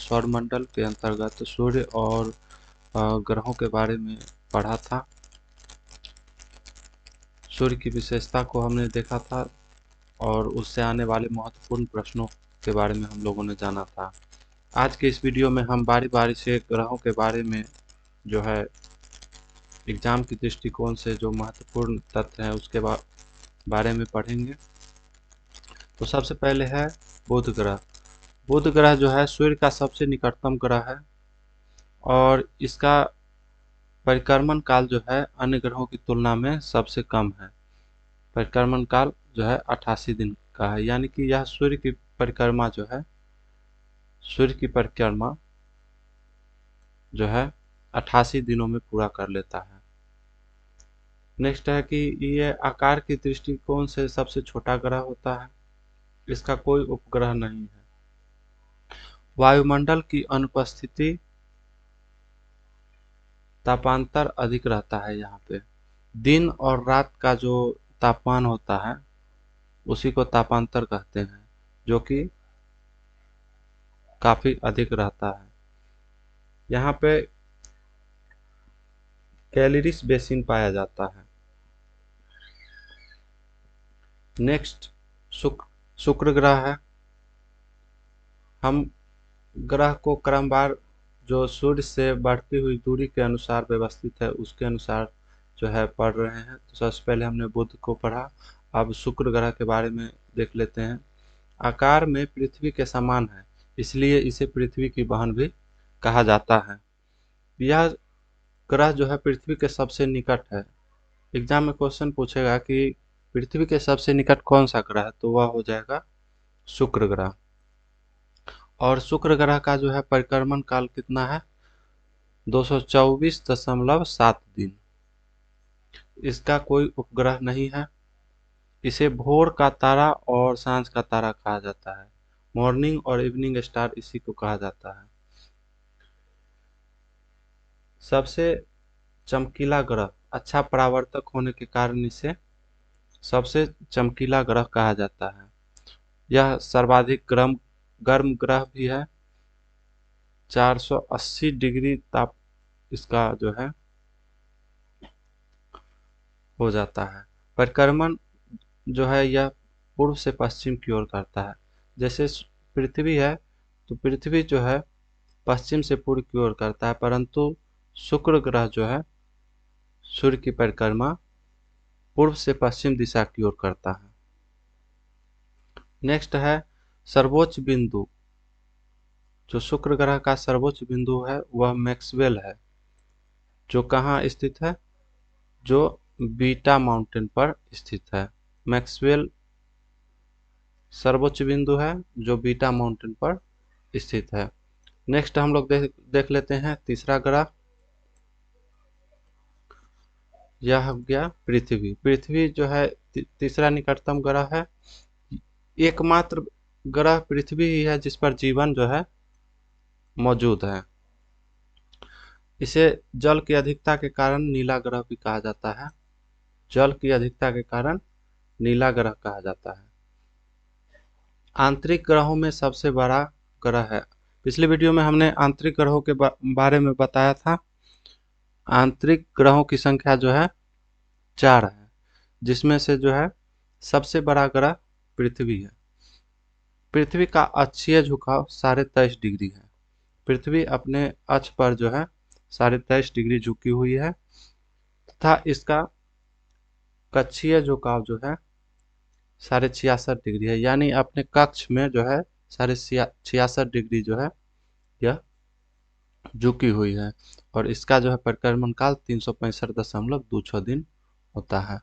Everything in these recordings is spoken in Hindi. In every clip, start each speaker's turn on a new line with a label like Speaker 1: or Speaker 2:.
Speaker 1: सौरमंडल के अंतर्गत सूर्य और ग्रहों के बारे में पढ़ा था। सूर्य की विशेषता को हमने देखा था और उससे आने वाले महत्वपूर्ण प्रश्नों के बारे में हम लोगों ने जाना था। आज के इस वीडियो में हम बारी बारी से ग्रहों के बारे में जो है एग्जाम की दृष्टिकोण से जो महत्वपूर्ण तथ्य हैं उसके बारे में पढ़ेंगे। तो सबसे पहले है बुध ग्रह। बुध ग्रह जो है सूर्य का सबसे निकटतम ग्रह है और इसका परिक्रमण काल जो है अन्य ग्रहों की तुलना में सबसे कम है। परिक्रमण काल जो है 88 दिन का है, यानी कि यह सूर्य की परिक्रमा जो है जो है 88 दिनों में पूरा कर लेता है। नेक्स्ट है कि ये आकार की दृष्टिकोण से सबसे छोटा ग्रह होता है। इसका कोई उपग्रह नहीं है। वायुमंडल की अनुपस्थिति, तापांतर अधिक रहता है। यहाँ पे दिन और रात का जो तापमान होता है उसी को तापांतर कहते हैं, जो कि काफी अधिक रहता है। यहाँ पे कैलरीज बेसिन पाया जाता है। नेक्स्ट शुक्र ग्रह है। हम ग्रह को क्रमवार जो सूर्य से बढ़ती हुई दूरी के अनुसार व्यवस्थित है उसके अनुसार जो है पढ़ रहे हैं। तो सबसे पहले हमने बुध को पढ़ा, अब शुक्र ग्रह के बारे में देख लेते हैं। आकार में पृथ्वी के समान है, इसलिए इसे पृथ्वी की बहन भी कहा जाता है। यह ग्रह जो है पृथ्वी के सबसे निकट है। एग्जाम में क्वेश्चन पूछेगा कि पृथ्वी के सबसे निकट कौन सा ग्रह है, तो वह हो जाएगा शुक्र ग्रह। और शुक्र ग्रह का जो है परिक्रमण काल कितना है, 224.7 दिन। इसका कोई उपग्रह नहीं है। इसे भोर का तारा और सांझ का तारा कहा जाता है। मॉर्निंग और इवनिंग स्टार इसी को कहा जाता है। सबसे चमकीला ग्रह, अच्छा परावर्तक होने के कारण इसे सबसे चमकीला ग्रह कहा जाता है। यह सर्वाधिक गर्म ग्रह भी है। 480 डिग्री ताप इसका जो है हो जाता है। परिक्रमण जो है यह पूर्व से पश्चिम की ओर करता है। जैसे पृथ्वी है तो पृथ्वी जो है पश्चिम से पूर्व की ओर करता है, परंतु शुक्र ग्रह जो है सूर्य की परिक्रमा पूर्व से पश्चिम दिशा की ओर करता है। नेक्स्ट है सर्वोच्च बिंदु। जो शुक्र ग्रह का सर्वोच्च बिंदु है वह मैक्सवेल है, जो कहाँ स्थित है, जो बीटा माउंटेन पर स्थित है। मैक्सवेल सर्वोच्च बिंदु है जो बीटा माउंटेन पर स्थित है। नेक्स्ट हम लोग देख लेते हैं तीसरा ग्रह। यह हो गया पृथ्वी। पृथ्वी जो है तीसरा निकटतम ग्रह है। एकमात्र ग्रह पृथ्वी ही है जिस पर जीवन जो है मौजूद है। इसे जल की अधिकता के कारण नीला ग्रह भी कहा जाता है। जल की अधिकता के कारण नीला ग्रह कहा जाता है। आंतरिक ग्रहों में सबसे बड़ा ग्रह है। पिछले वीडियो में हमने आंतरिक ग्रहों के बारे में बताया था। आंतरिक ग्रहों की संख्या जो है 4 है, जिसमें से जो है सबसे बड़ा ग्रह पृथ्वी है। पृथ्वी का अक्षीय झुकाव 23.5 डिग्री है। पृथ्वी अपने अक्ष पर जो है 23.5 डिग्री झुकी हुई है तथा इसका कक्षीय झुकाव जो है 66.5 डिग्री है, यानी अपने कक्ष में जो है 66.5 डिग्री जो है यह झुकी हुई है। और इसका जो है परिक्रमण काल 365.26 दिन होता है।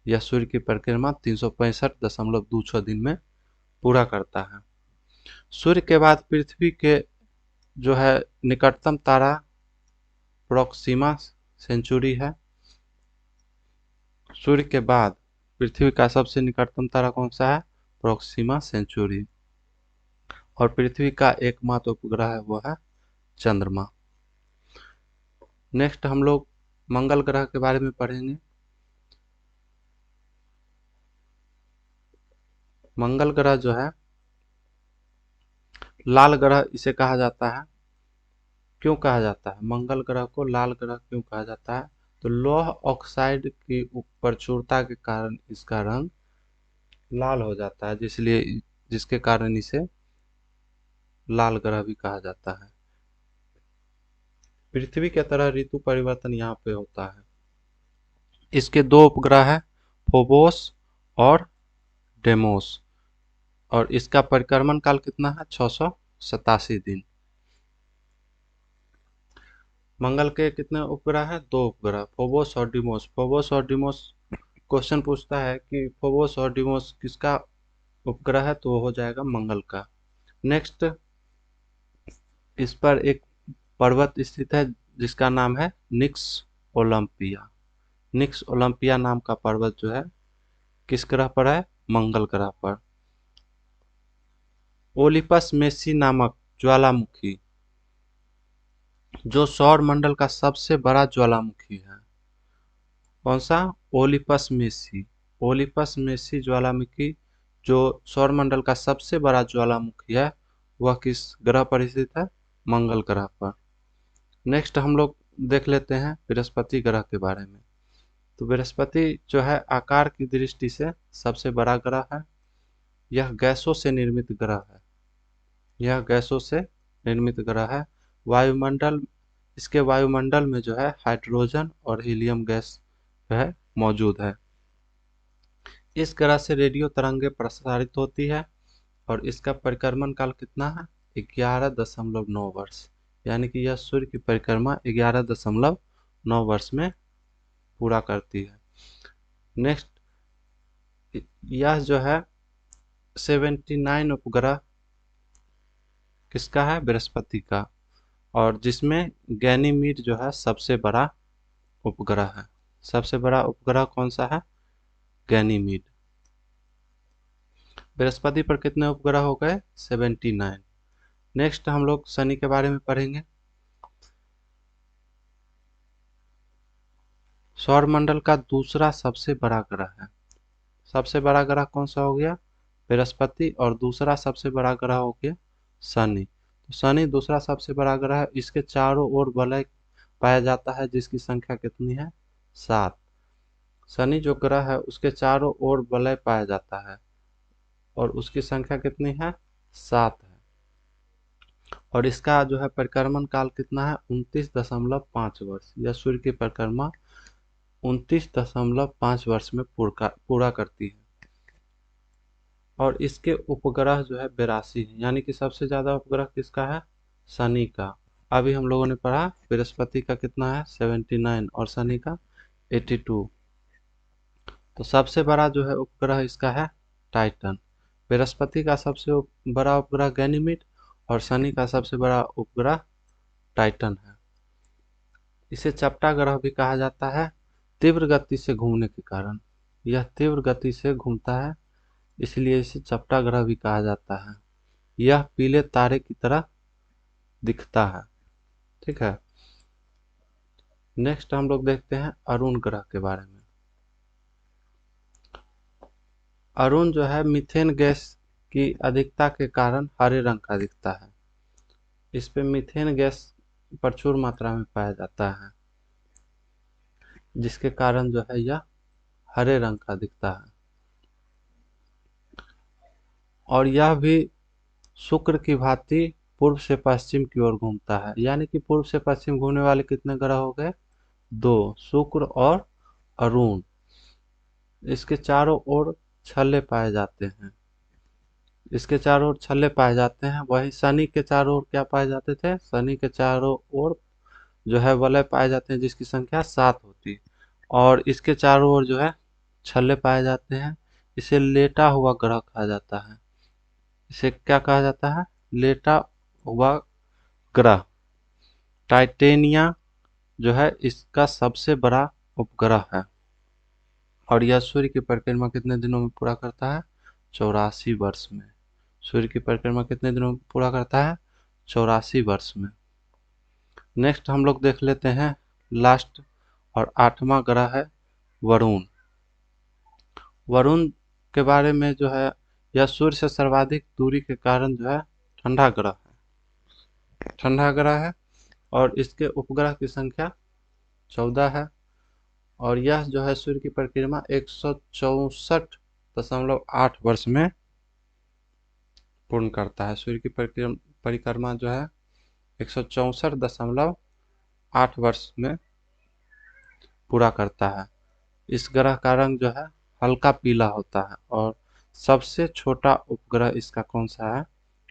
Speaker 1: यह सूर्य की परिक्रमा 365.26 दिन में पूरा करता है। सूर्य के बाद पृथ्वी के जो है निकटतम तारा प्रोक्सिमा सेंचुरी है। सूर्य के बाद पृथ्वी का सबसे निकटतम तारा कौन सा है, प्रोक्सिमा सेंचुरी। और पृथ्वी का एकमात्र उपग्रह है वो है चंद्रमा। नेक्स्ट हम लोग मंगल ग्रह के बारे में पढ़ेंगे। मंगल ग्रह जो है लाल ग्रह इसे कहा जाता है। क्यों कहा जाता है मंगल ग्रह को लाल ग्रह क्यों कहा जाता है? तो लौह ऑक्साइड की प्रचुरता के कारण इसका रंग लाल हो जाता है, जिसके कारण इसे लाल ग्रह भी कहा जाता है। पृथ्वी की तरह ऋतु परिवर्तन यहाँ पे होता है। इसके दो उपग्रह हैं, फोबोस और डेमोस, और इसका परिक्रमण काल कितना है? 687 दिन। मंगल के कितने उपग्रह हैं? दो उपग्रह, फोबोस और डिमोस। फोबोस और डिमोस क्वेश्चन पूछता है कि फोबोस और डिमोस किसका उपग्रह है, तो वो हो जाएगा मंगल का। नेक्स्ट, इस पर एक पर्वत स्थित है जिसका नाम है निक्स ओलंपिया। निक्स ओलंपिया नाम का पर्वत जो है किस ग्रह पर है? मंगल ग्रह पर। ओलिपस मेसी नामक ज्वालामुखी जो सौर मंडल का सबसे बड़ा ज्वालामुखी है, कौन सा? Olympus Messi. ओलिपस मेसी ज्वालामुखी जो सौर मंडल का सबसे बड़ा ज्वालामुखी है, वह किस ग्रह पर स्थित है? मंगल ग्रह पर। नेक्स्ट हम लोग देख लेते हैं बृहस्पति ग्रह के बारे में। तो बृहस्पति जो है आकार की दृष्टि से सबसे बड़ा ग्रह है। यह गैसों से निर्मित ग्रह है। यह गैसों से निर्मित ग्रह है। वायुमंडल इसके वायुमंडल में जो है हाइड्रोजन और हीलियम गैस जो है मौजूद है। इस ग्रह से रेडियो तरंगे प्रसारित होती है और इसका परिक्रमण काल कितना है? 11.9 वर्ष। यानी कि यह सूर्य की परिक्रमा 11.9 वर्ष में पूरा करती है। नेक्स्ट, यह जो है 79 उपग्रह किसका है? बृहस्पति का, और जिसमें गैनीमीड जो है सबसे बड़ा उपग्रह है। सबसे बड़ा उपग्रह कौन सा है? गैनीमीड। बृहस्पति पर कितने उपग्रह हो गए? 79। नेक्स्ट हम लोग शनि के बारे में पढ़ेंगे। सौरमंडल का दूसरा सबसे बड़ा ग्रह है। सबसे बड़ा ग्रह कौन सा हो गया? बृहस्पति। और दूसरा सबसे बड़ा ग्रह हो गया शनि। तो शनि दूसरा सबसे बड़ा ग्रह है। इसके चारों ओर वलय पाया जाता है जिसकी संख्या कितनी है? 7। शनि जो ग्रह है उसके चारों ओर वलय पाया जाता है और उसकी संख्या कितनी है? 7 है। और इसका जो है परिक्रमण काल कितना है? 29.5 वर्ष। यह सूर्य की परिक्रमा 29.5 वर्ष में पूरा करती है। और इसके उपग्रह जो है 82 है। यानी कि सबसे ज्यादा उपग्रह किसका है? शनि का। अभी हम लोगों ने पढ़ा बृहस्पति का कितना है? 79 और शनि का 82। तो सबसे बड़ा जो है उपग्रह इसका है टाइटन। बृहस्पति का सबसे बड़ा उपग्रह गैनीमीड और शनि का सबसे बड़ा उपग्रह टाइटन है। इसे चपटा ग्रह भी कहा जाता है तीव्र गति से घूमने के कारण। यह तीव्र गति से घूमता है, इसलिए इसे चपटा ग्रह भी कहा जाता है। यह पीले तारे की तरह दिखता है। ठीक है। नेक्स्ट हम लोग देखते हैं अरुण ग्रह के बारे में। अरुण जो है मीथेन गैस की अधिकता के कारण हरे रंग का दिखता है। इस पे मीथेन गैस प्रचुर मात्रा में पाया जाता है, जिसके कारण जो है यह हरे रंग का दिखता है। और यह भी शुक्र की भांति पूर्व से पश्चिम की ओर घूमता है। यानी कि पूर्व से पश्चिम घूमने वाले कितने ग्रह हो गए? 2, शुक्र और अरुण। इसके चारों ओर छल्ले पाए जाते हैं। इसके चारों ओर छल्ले पाए जाते हैं। वही शनि के चारों ओर क्या पाए जाते थे? शनि के चारों ओर जो है वलय पाए जाते हैं जिसकी संख्या 7 होती है। और इसके चारों ओर जो है छल्ले पाए जाते हैं। इसे लेटा हुआ ग्रह कहा जाता है। इसे क्या कहा जाता है? लेटा हुआ ग्रह। टाइटेनिया जो है इसका सबसे बड़ा उपग्रह है और यह सूर्य की परिक्रमा कितने दिनों में पूरा करता है? 84 वर्ष में। सूर्य की परिक्रमा कितने दिनों में पूरा करता है? 84 वर्ष में। नेक्स्ट हम लोग देख लेते हैं लास्ट और 8वां ग्रह है वरुण। वरुण के बारे में जो है यह सूर्य से सर्वाधिक दूरी के कारण जो है ठंडा ग्रह है, ठंडा ग्रह है। और इसके उपग्रह की संख्या 14 है। और यह जो है सूर्य की परिक्रमा 164.8 वर्ष में पूर्ण करता है। सूर्य की परिक्रमा जो है 164.8 वर्ष में पूरा करता है। इस ग्रह का रंग जो है हल्का पीला होता है। और सबसे छोटा उपग्रह इसका कौन सा है?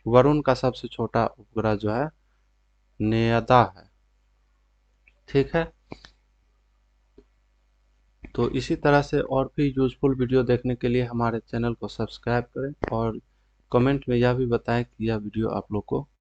Speaker 1: वरुण का सबसे छोटा उपग्रह जो है नेयदा है। ठीक है, तो इसी तरह से और भी यूजफुल वीडियो देखने के लिए हमारे चैनल को सब्सक्राइब करें और कमेंट में यह भी बताएं कि यह वीडियो आप लोग को